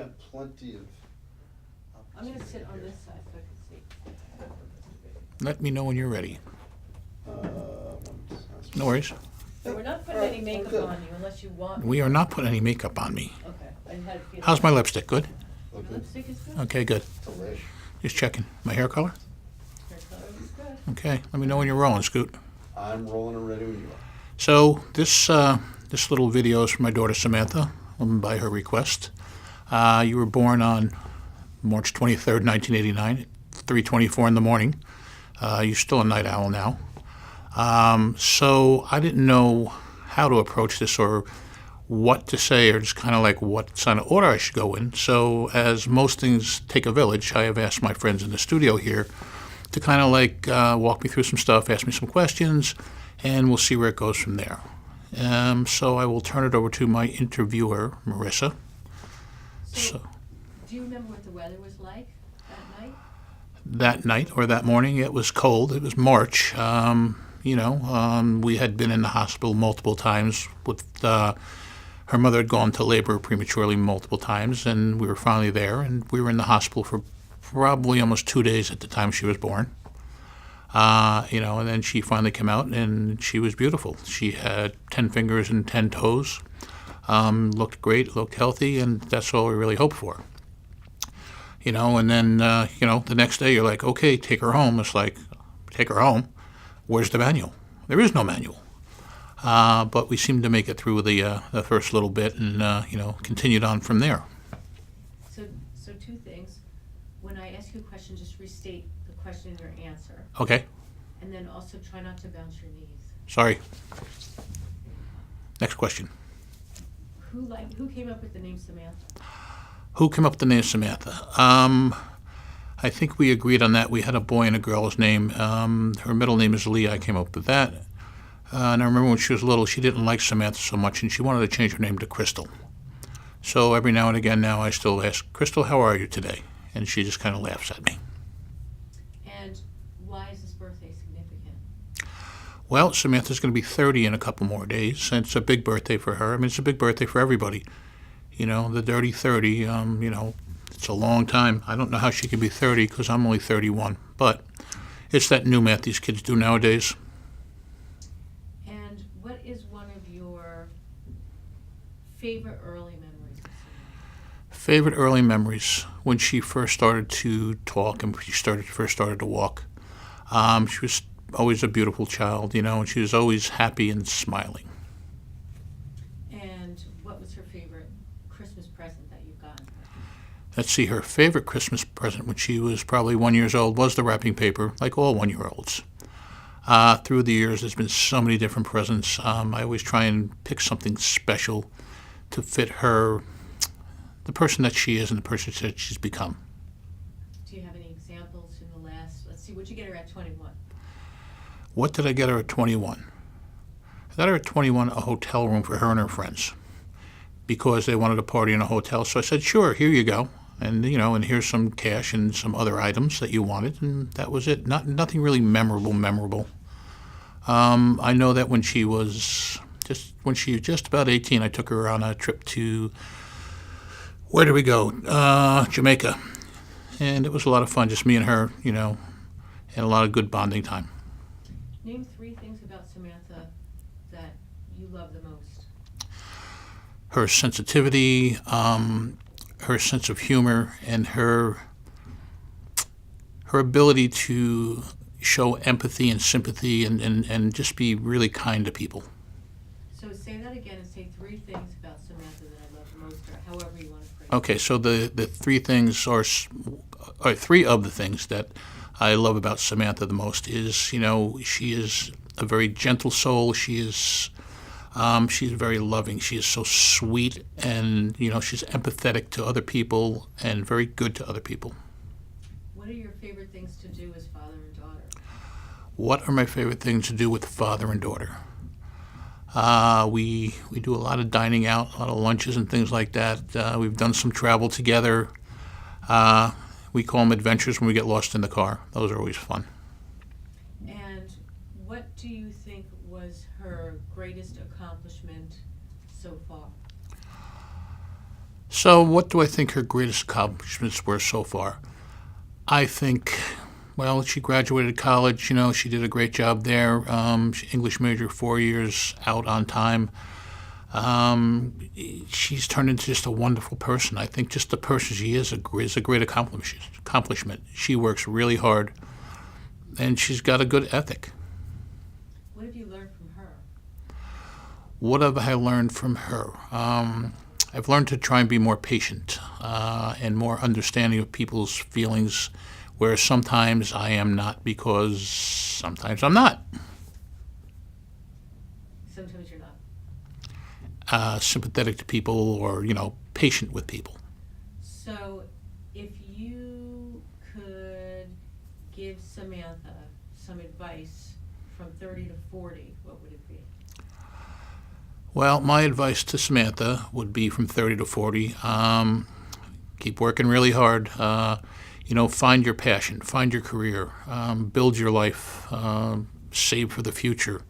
got plenty of. I'm going to sit on this side so I can see. Let me know when you're ready. That's No worries. So we're not putting any makeup good. on you unless you want. We are not putting any makeup on me. Okay. I had a feeling. How's my lipstick? Good? Your Okay. lipstick is good. Okay, good. Delish. Just checking. My hair color? Hair color is good. Okay. Let me know when you're rolling, Scoot. I'm rolling and ready when you are. So this little video is from my daughter Samantha, by her request. You were born on March 23rd, 1989, at 3:24 in the morning. You're still a night owl now. So I didn't know how to approach this or what to say, or just kind of like what kind of order I should go in. So as most things take a village, I have asked my friends in the studio here to kind of like walk me through some stuff, ask me some questions, and we'll see where it goes from there. So I will turn it over to my interviewer, Marissa. So, do you remember what the weather was like that night? That night or that morning, it was cold. It was March. We had been in the hospital multiple times with her mother had gone to labor prematurely multiple times, and we were finally there, and we were in the hospital for probably almost 2 days at the time she was born. And then she finally came out, and she was beautiful. She had 10 fingers and 10 toes, looked great, looked healthy, and that's all we really hoped for. And then, the next day you're like, okay, take her home. It's like, take her home? Where's the manual? There is no manual. But we seemed to make it through the first little bit and, continued on from there. So two things. When I ask you a question, just restate the question and your answer. Okay. And then also try not to bounce your knees. Sorry. Next question. Who came up with the name Samantha? Who came up with the name Samantha? I think we agreed on that. We had a boy and a girl's name. Her middle name is Lee. I came up with that. And I remember when she was little, she didn't like Samantha so much, and she wanted to change her name to Crystal. So every now and again now I still ask, Crystal, how are you today? And she just kind of laughs at me. And why is this birthday significant? Well, Samantha's going to be 30 in a couple more days, and it's a big birthday for her. I mean, it's a big birthday for everybody. The dirty 30, it's a long time. I don't know how she could be 30 because I'm only 31. But it's that new math these kids do nowadays. And what is one of your favorite early memories of Samantha? Favorite early memories when she first started to talk and she first started to walk. She was always a beautiful child, and she was always happy and smiling. And what was her favorite Christmas present that you've gotten? Let's see, her favorite Christmas present when she was probably 1 year old was the wrapping paper, like all 1-year-olds. Through the years, there's been so many different presents. I always try and pick something special to fit her, the person that she is and the person that she's become. Do you have any examples in the last, let's see, what'd you get her at 21? What did I get her at 21? I got her at 21 a hotel room for her and her friends because they wanted to party in a hotel. So I said, sure, here you go. And, and here's some cash and some other items that you wanted. And that was it. Nothing really memorable. I know that when she was just about 18, I took her on a trip to, where did we go? Jamaica. And it was a lot of fun, just me and her, and a lot of good bonding time. Name 3 things about Samantha that you love the most. Her sensitivity, her sense of humor, and her ability to show empathy and sympathy and just be really kind to people. So say that again and say 3 things about Samantha that I love the most, or however you want to phrase it. Okay, so the 3 things are 3 of the things that I love about Samantha the most is, she is a very gentle soul. She's very loving. She is so sweet, and she's empathetic to other people and very good to other people. What are your favorite things to do as father and daughter? What are my favorite things to do with father and daughter? We do a lot of dining out, a lot of lunches and things like that. We've done some travel together. We call them adventures when we get lost in the car. Those are always fun. And what do you think was her greatest accomplishment so far? So, what do I think her greatest accomplishments were so far? I think, well, she graduated college. She did a great job there. English major, 4 years out on time. Um, she's turned into just a wonderful person. I think just the person she is a great accomplishment. She works really hard, and she's got a good ethic. What have you learned from her? What have I learned from her? I've learned to try and be more patient and more understanding of people's feelings, where sometimes I am not because sometimes I'm not. Sometimes you're not. Sympathetic to people or, patient with people. So, if you could give Samantha some advice from 30 to 40, what would it be? Well, my advice to Samantha would be from 30 to 40, keep working really hard. Find your passion, find your career, build your life, save for the future.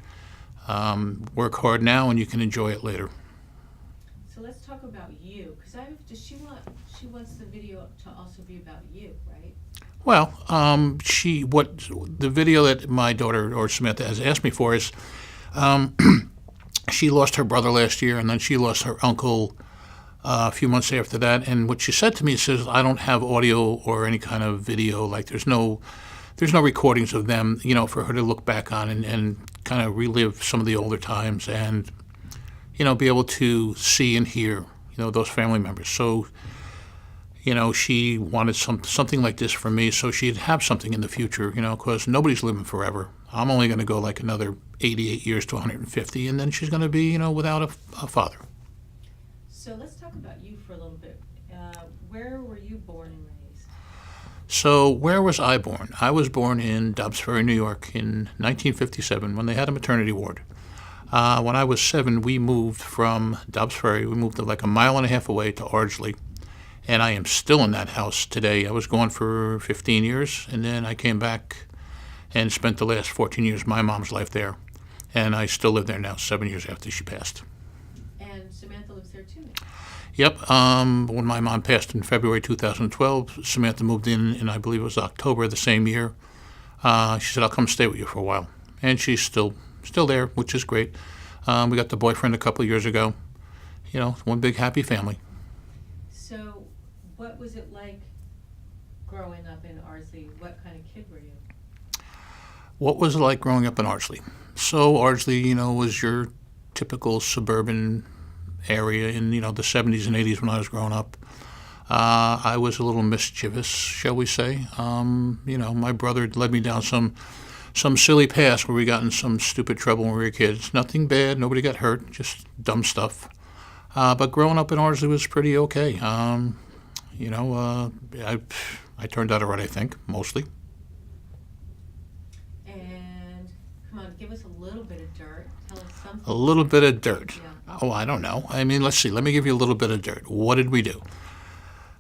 Work hard now and you can enjoy it later. So let's talk about you, because she wants the video to also be about you, right? Well, the video that my daughter or Samantha has asked me for is, she lost her brother last year, and then she lost her uncle a few months after that. And what she said to me says, I don't have audio or any kind of video. Like there's no recordings of them, for her to look back on and kind of relive some of the older times and, be able to see and hear, those family members. So, she wanted something like this for me so she'd have something in the future, because nobody's living forever. I'm only going to go like another 88 years to 150, and then she's going to be, without a father. So let's talk about you for a little bit. Where were you born and raised? So where was I born? I was born in Dobbs Ferry, New York in 1957 when they had a maternity ward. When I was 7, we moved from Dobbs Ferry. We moved like a mile and a half away to Ardsley. And I am still in that house today. I was gone for 15 years, and then I came back and spent the last 14 years of my mom's life there. And I still live there now, 7 years after she passed. And Samantha lives there too now. Yep. When my mom passed in February 2012, Samantha moved in I believe it was October the same year. She said, I'll come stay with you for a while. And she's still there, which is great. We got the boyfriend a couple of years ago. One big happy family. So what was it like growing up in Ardsley? What kind of kid were you? What was it like growing up in Ardsley? So Ardsley, was your typical suburban area in, the 70s and 80s when I was growing up. I was a little mischievous, shall we say. My brother led me down some silly paths where we got in some stupid trouble when we were kids. Nothing bad, nobody got hurt, just dumb stuff. But growing up in Ardsley was pretty okay. I turned out all right, I think, mostly. And come on, give us a little bit of dirt. Tell us something. A little bit of dirt. Yeah. Oh, I don't know. I mean, let's see. Let me give you a little bit of dirt. What did we do?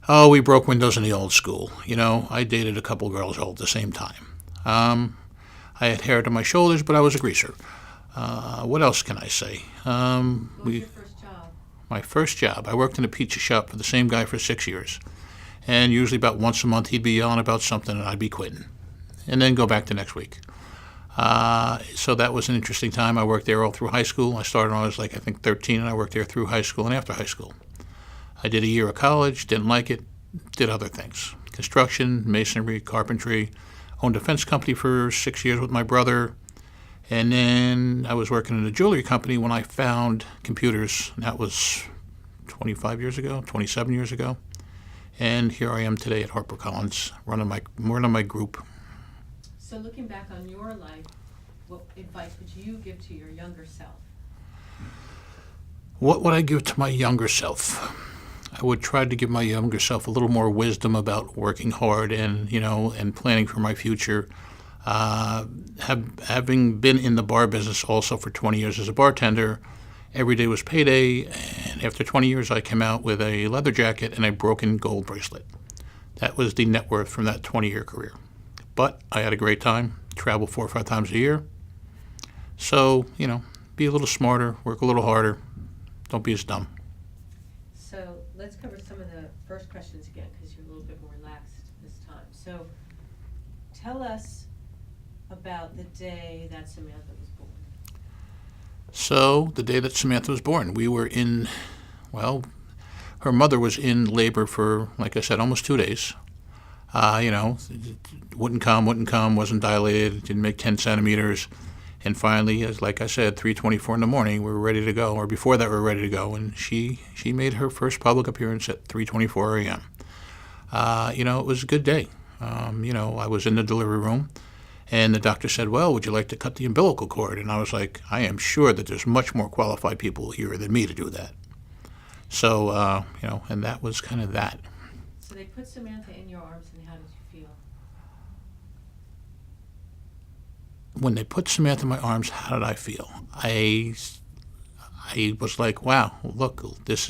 Oh, we broke windows in the old school. I dated a couple girls all at the same time. I had hair to my shoulders, but I was a greaser. What else can I say? What was your first job? My first job, I worked in a pizza shop for the same guy for 6 years. And usually about once a month he'd be yelling about something and I'd be quitting. And then go back the next week. So that was an interesting time. I worked there all through high school. I started when I was 13, and I worked there through high school and after high school. I did a year of college, didn't like it, did other things. Construction, masonry, carpentry. Owned a fence company for 6 years with my brother. And then I was working in a jewelry company when I found computers. And that was 25 years ago, 27 years ago. And here I am today at HarperCollins, running my group. So looking back on your life, what advice would you give to your younger self? What would I give to my younger self? I would try to give my younger self a little more wisdom about working hard and planning for my future. Having been in the bar business also for 20 years as a bartender, every day was payday, and after 20 years I came out with a leather jacket and a broken gold bracelet. That was the net worth from that 20-year career. But I had a great time, travel 4 or 5 times a year. So, be a little smarter, work a little harder, don't be as dumb. So let's cover some first questions again, because you're a little bit more relaxed this time. So, tell us about the day that Samantha was born. So, the day that Samantha was born, we were in, well, her mother was in labor for, like I said, almost 2 days. Wouldn't come, wasn't dilated, didn't make 10 centimeters. And finally, as like I said, 3:24 in the morning, we were ready to go. Or before that, we were ready to go. And she made her first public appearance at 3:24 a.m. It was a good day. I was in the delivery room, and the doctor said, well, would you like to cut the umbilical cord? And I was like, I am sure that there's much more qualified people here than me to do that. So, and that was kind of that. So they put Samantha in your arms, and how did you feel? When they put Samantha in my arms, how did I feel? I was like, wow, look at this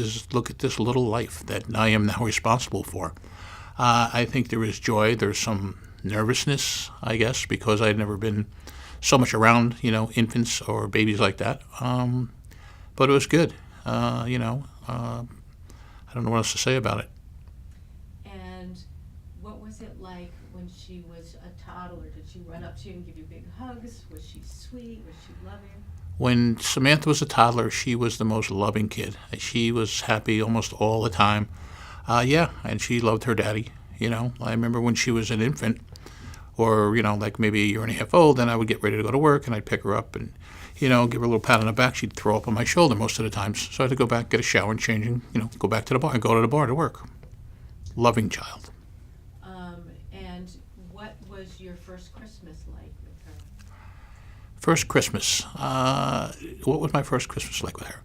little life that I am now responsible for. I think there is joy. There's some nervousness, I guess, because I'd never been so much around, infants or babies like that. But it was good. I don't know what else to say about it. And what was it like when she was a toddler? Did she run up to you and give you big hugs? Was she sweet? Was she loving? When Samantha was a toddler, she was the most loving kid. She was happy almost all the time. And she loved her daddy. I remember when she was an infant, or, like maybe a year and a half old, then I would get ready to go to work, and I'd pick her up and, give her a little pat on the back. She'd throw up on my shoulder most of the times. So I had to go back, get a shower and change, and, go back to the bar and go to the bar to work. Loving child. And what was your first Christmas like with her? First Christmas. What was my first Christmas like with her?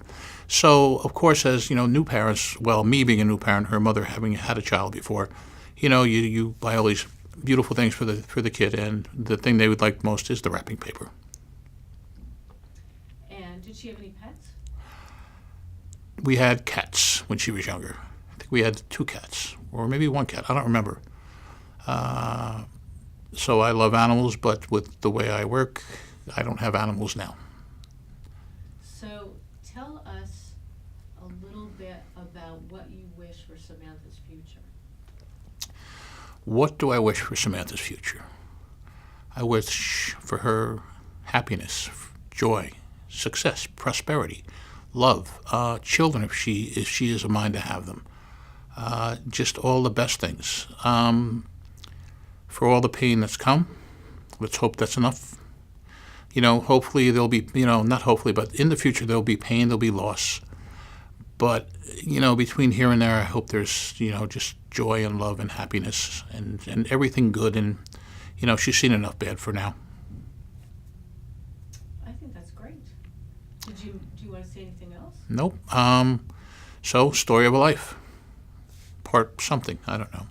So, of course, as, new parents, well, me being a new parent, her mother having had a child before, you buy all these beautiful things for the kid, and the thing they would like most is the wrapping paper. And did she have any pets? We had cats when she was younger. I think we had 2 cats, or maybe 1 cat. I don't remember. So I love animals, but with the way I work, I don't have animals now. So tell us a little bit about what you wish for Samantha's future. What do I wish for Samantha's future? I wish for her happiness, joy, success, prosperity, love, children if she is a mind to have them. Just all the best things. For all the pain that's come, let's hope that's enough. Hopefully there'll be, not hopefully, but in the future there'll be pain, there'll be loss. But, between here and there, I hope there's, just joy and love and happiness and everything good. And, she's seen enough bad for now. I think that's great. Do you want to say anything else? Nope. So, story of a life. Part something, I don't know.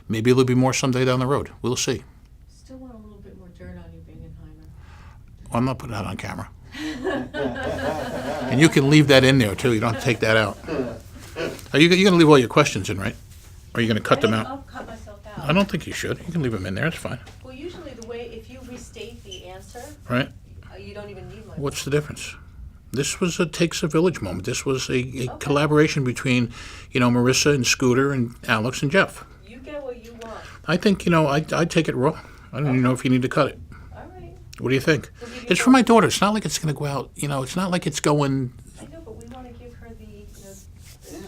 Maybe there'll be more someday down the road. We'll see. Still want a little bit more dirt on you, Bingenheimer. Well, I'm not putting that on camera. And you can leave that in there, too. You don't have to take that out. You're going to leave all your questions in, right? Or are you going to cut them out? I'll cut myself out. I don't think you should. You can leave them in there. It's fine. Well, usually the way, if you restate the answer, Right? you don't even need my What's the difference? This was a takes a village moment. This was a collaboration between, Marissa and Scooter and Alex and Jeff. You get what you want. I think, I'd take it raw. I don't even know if you need to cut it. All right. What do you think? It's for my daughter. It's not like it's going to go out, it's not like it's going... I know, but we want to give her the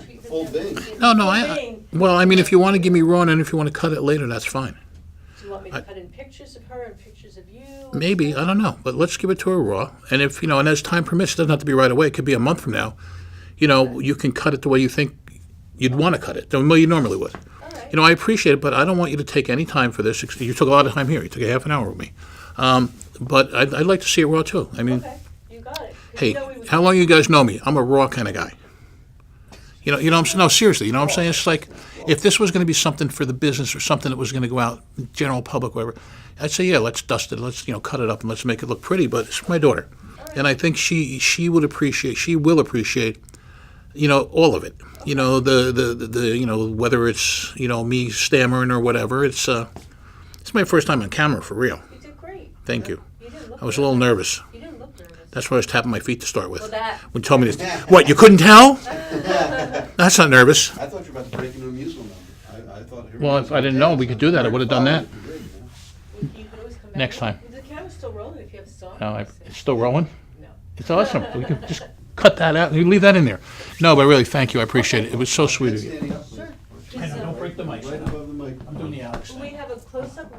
treatment. full that bing. we give- No, full bing. well, if you want to give me raw and if you want to cut it later, that's fine. Do you want me to cut in pictures of her and pictures of you? Maybe, I don't know. But let's give it to her raw. And if, and as time permits, it doesn't have to be right away. It could be a month from now. You can cut it the way you think you'd want to cut it, the way you normally would. All right. I appreciate it, but I don't want you to take any time for this. You took a lot of time here. You took a half an hour with me. But I'd like to see it raw, too. Okay, you got it. 'Cause Hey, you know we would- how long you guys know me? I'm a raw kind of guy. I'm saying? No, seriously, you know what I'm saying? It's like, if this was going to be something for the business or something that was going to go out, general public, whatever, I'd say, yeah, let's dust it, let's, cut it up and let's make it look pretty, but it's my daughter. And I think she will appreciate, all of it. Whether it's, me stammering or whatever, it's my first time on camera for real. You did great. Thank you. You didn't look I was a little nervous. You didn't look nervous. That's why I was tapping my feet to start with. Well, that. When you told me this, what, you couldn't tell? That's not nervous. I thought you were about to break into amusement. I thought. Well, if I didn't know we could do that, I would've done that. You could always come back. Next time. The camera's still rolling if you have a song. No, it's still rolling? No. It's awesome. We can just cut that out. You leave that in there. No, but really, thank you. I appreciate it. It was so sweet of you. Sure. I know, don't break the mic. Right above the mic. I'm doing the Alex Will thing. we have a close-up?